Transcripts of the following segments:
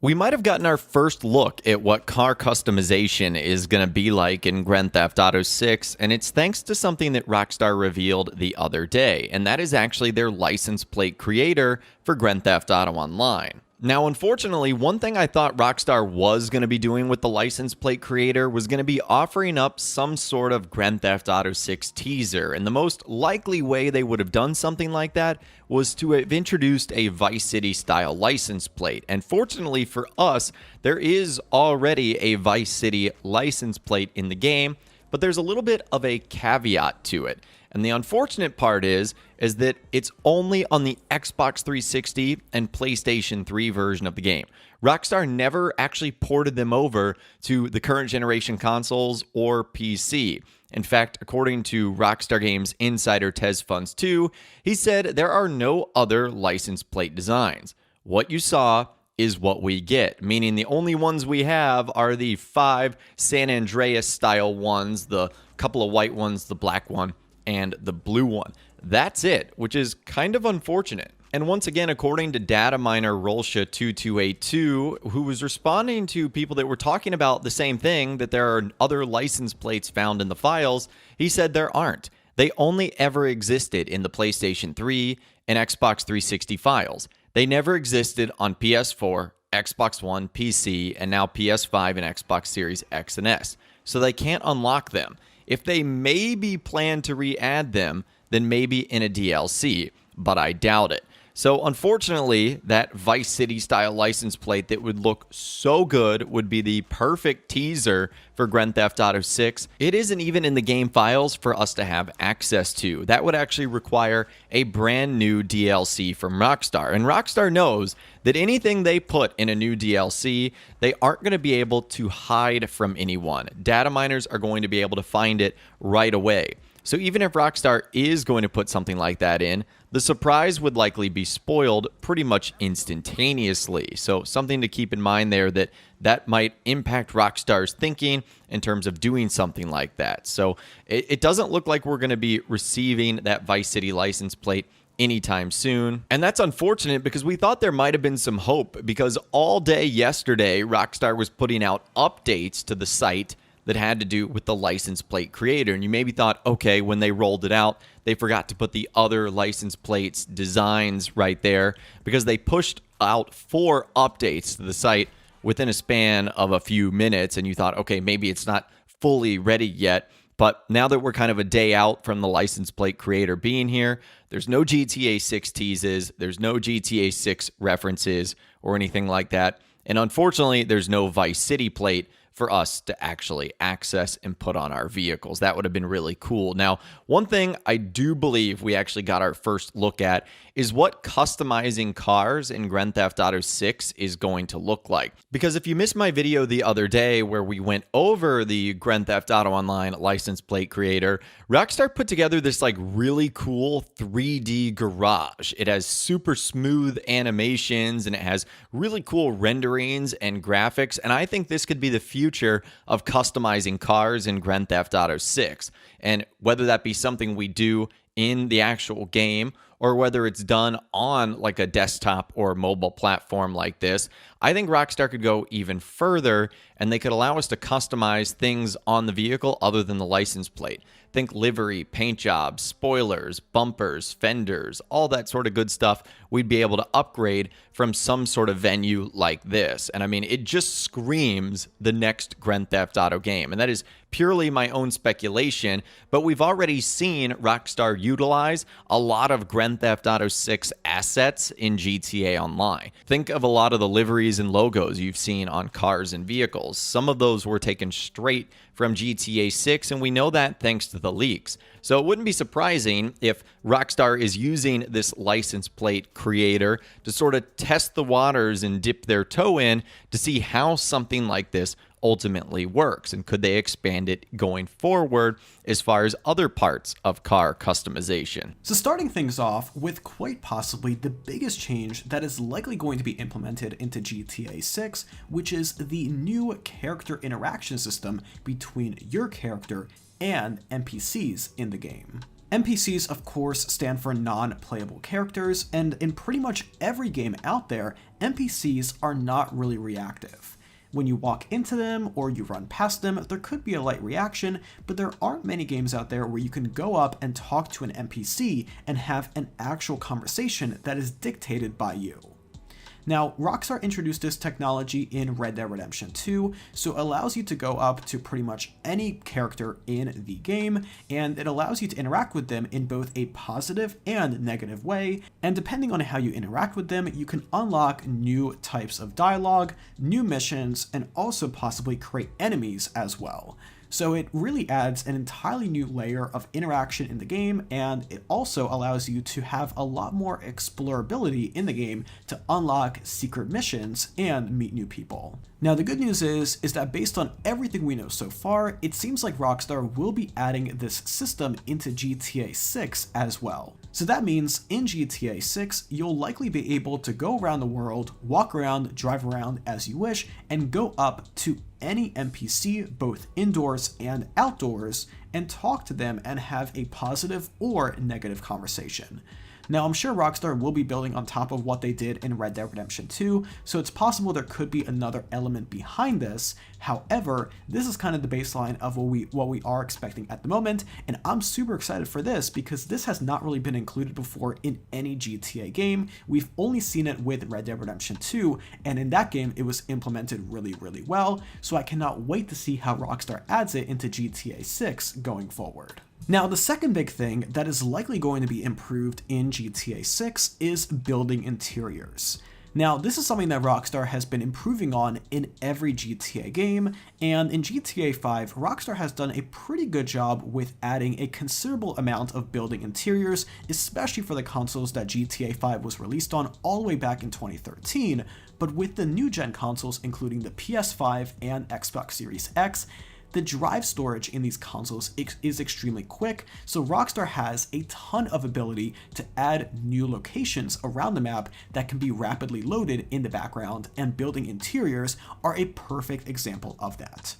We might have gotten our first look at what car customization is going to be like in Grand Theft Auto 6, and it's thanks to something that Rockstar revealed the other day, and that is actually their license plate creator for Grand Theft Auto Online. Now, unfortunately, one thing I thought Rockstar was going to be doing with the license plate creator was going to be offering up some sort of Grand Theft Auto 6 teaser, and the most likely way they would have done something like that was to have introduced a Vice City style license plate. And fortunately for us, there is already a Vice City license plate in the game, but there's a little bit of a caveat to it. And the unfortunate part is that it's only on the Xbox 360 and PlayStation 3 version of the game. Rockstar never actually ported them over to the current generation consoles or PC. In fact, according to Rockstar Games insider Tez Funds 2, he said there are no other license plate designs. What you saw is what we get, meaning the only ones we have are the 5 San Andreas style ones, the couple of white ones, the black one, and the blue one. That's it, which is kind of unfortunate. And once again, according to data miner Rolsha2282, who was responding to people that were talking about the same thing, that there are other license plates found in the files, he said there aren't. They only ever existed in the PlayStation 3 and Xbox 360 files. They never existed on PS4, Xbox One, PC, and now PS5 and Xbox Series X and S. So they can't unlock them. If they maybe plan to re-add them, then maybe in a DLC, but I doubt it. So unfortunately, that Vice City style license plate that would look so good would be the perfect teaser for Grand Theft Auto 6. It isn't even in the game files for us to have access to. That would actually require a brand new DLC from Rockstar. And Rockstar knows that anything they put in a new DLC, they aren't going to be able to hide from anyone. Data miners are going to be able to find it right away. So even if Rockstar is going to put something like that in, the surprise would likely be spoiled pretty much instantaneously. So something to keep in mind there, that might impact Rockstar's thinking in terms of doing something like that. So it doesn't look like we're going to be receiving that Vice City license plate anytime soon. And that's unfortunate because we thought there might have been some hope, because all day yesterday, Rockstar was putting out updates to the site that had to do with the license plate creator. And you maybe thought, okay, when they rolled it out, they forgot to put the other license plates designs right there, because they pushed out 4 updates to the site within a span of a few minutes. And you thought, okay, maybe it's not fully ready yet. But now that we're kind of a day out from the license plate creator being here, there's no GTA 6 teases, there's no GTA 6 references or anything like that. And unfortunately, there's no Vice City plate for us to actually access and put on our vehicles. That would have been really cool. Now, one thing I do believe we actually got our first look at is what customizing cars in Grand Theft Auto 6 is going to look like. Because if you missed my video the other day where we went over the Grand Theft Auto Online license plate creator, Rockstar put together this like really cool 3D garage. It has super smooth animations and it has really cool renderings and graphics. And I think this could be the future of customizing cars in Grand Theft Auto 6. And whether that be something we do in the actual game or whether it's done on like a desktop or mobile platform like this, I think Rockstar could go even further and they could allow us to customize things on the vehicle other than the license plate. Think livery, paint jobs, spoilers, bumpers, fenders, all that sort of good stuff we'd be able to upgrade from some sort of venue like this. And I mean, it just screams the next Grand Theft Auto game. And that is purely my own speculation, but we've already seen Rockstar utilize a lot of Grand Theft Auto 6 assets in GTA Online. Think of a lot of the liveries and logos you've seen on cars and vehicles. Some of those were taken straight from GTA 6, and we know that thanks to the leaks. So it wouldn't be surprising if Rockstar is using this license plate creator to sort of test the waters and dip their toe in to see how something like this ultimately works, and could they expand it going forward as far as other parts of car customization. So starting things off with quite possibly the biggest change that is likely going to be implemented into GTA 6, which is the new character interaction system between your character and NPCs in the game. NPCs, of course, stand for non-playable characters, and in pretty much every game out there, NPCs are not really reactive. When you walk into them or you run past them, there could be a light reaction, but there aren't many games out there where you can go up and talk to an NPC and have an actual conversation that is dictated by you. Now, Rockstar introduced this technology in Red Dead Redemption 2, so it allows you to go up to pretty much any character in the game, and it allows you to interact with them in both a positive and negative way, and depending on how you interact with them, you can unlock new types of dialogue, new missions, and also possibly create enemies as well. So it really adds an entirely new layer of interaction in the game, and it also allows you to have a lot more explorability in the game to unlock secret missions and meet new people. Now the good news is that based on everything we know so far, it seems like Rockstar will be adding this system into GTA 6 as well. So that means in GTA 6, you'll likely be able to go around the world, walk around, drive around as you wish, and go up to any NPC, both indoors and outdoors, and talk to them and have a positive or negative conversation. Now, I'm sure Rockstar will be building on top of what they did in Red Dead Redemption 2, so it's possible there could be another element behind this. However, this is kind of the baseline of what we are expecting at the moment, and I'm super excited for this because this has not really been included before in any GTA game. We've only seen it with Red Dead Redemption 2, and in that game it was implemented really, really well, so I cannot wait to see how Rockstar adds it into GTA 6 going forward. Now, the second big thing that is likely going to be improved in GTA 6 is building interiors. Now, this is something that Rockstar has been improving on in every GTA game, and in GTA 5, Rockstar has done a pretty good job with adding a considerable amount of building interiors, especially for the consoles that GTA 5 was released on all the way back in 2013, but with the new gen consoles including the PS5 and Xbox Series X, the drive storage in these consoles is extremely quick, so Rockstar has a ton of ability to add new locations around the map that can be rapidly loaded in the background, and building interiors are a perfect example of that.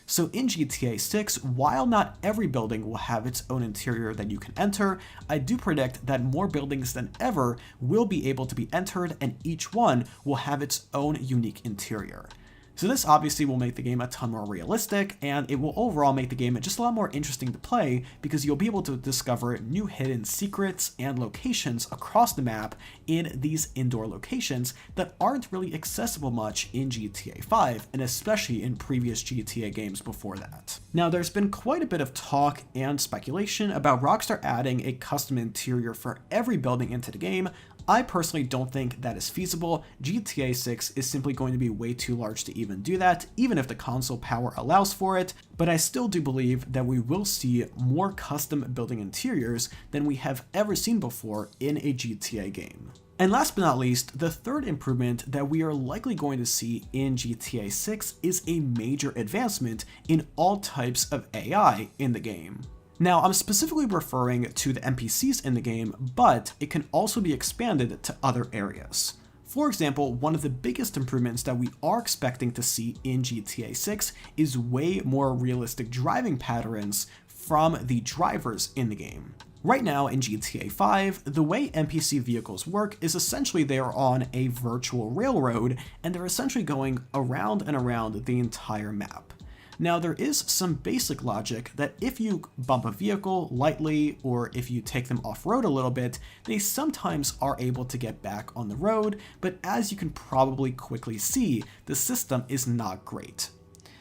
So in GTA 6, while not every building will have its own interior that you can enter, I do predict that more buildings than ever will be able to be entered, and each one will have its own unique interior. So this obviously will make the game a ton more realistic, and it will overall make the game just a lot more interesting to play because you'll be able to discover new hidden secrets and locations across the map in these indoor locations that aren't really accessible much in GTA 5, and especially in previous GTA games before that. Now, there's been quite a bit of talk and speculation about Rockstar adding a custom interior for every building into the game. I personally don't think that is feasible. GTA 6 is simply going to be way too large to even do that, even if the console power allows for it, but I still do believe that we will see more custom building interiors than we have ever seen before in a GTA game. And last but not least, the third improvement that we are likely going to see in GTA 6 is a major advancement in all types of AI in the game. Now, I'm specifically referring to the NPCs in the game, but it can also be expanded to other areas. For example, one of the biggest improvements that we are expecting to see in GTA 6 is way more realistic driving patterns from the drivers in the game. Right now in GTA 5, the way NPC vehicles work is essentially they are on a virtual railroad, and they're essentially going around and around the entire map. Now, there is some basic logic that if you bump a vehicle lightly or if you take them off-road a little bit, they sometimes are able to get back on the road, but as you can probably quickly see, the system is not great.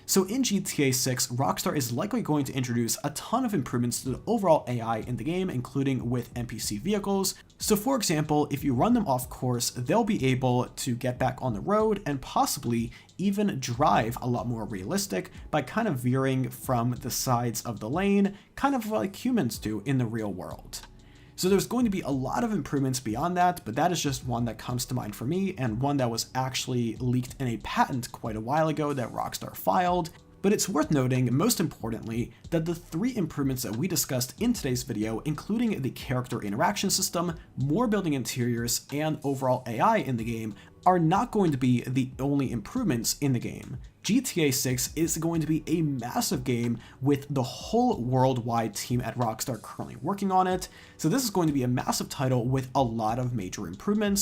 So in GTA 6, Rockstar is likely going to introduce a ton of improvements to the overall AI in the game, including with NPC vehicles. So for example, if you run them off course, they'll be able to get back on the road and possibly even drive a lot more realistic by kind of veering from the sides of the lane, kind of like humans do in the real world. So there's going to be a lot of improvements beyond that, but that is just one that comes to mind for me, and one that was actually leaked in a patent quite a while ago that Rockstar filed. But it's worth noting, most importantly, that the 3 improvements that we discussed in today's video, including the character interaction system, more building interiors, and overall AI in the game, are not going to be the only improvements in the game. GTA 6 is going to be a massive game with the whole worldwide team at Rockstar currently working on it, so this is going to be a massive title with a lot of major improvements,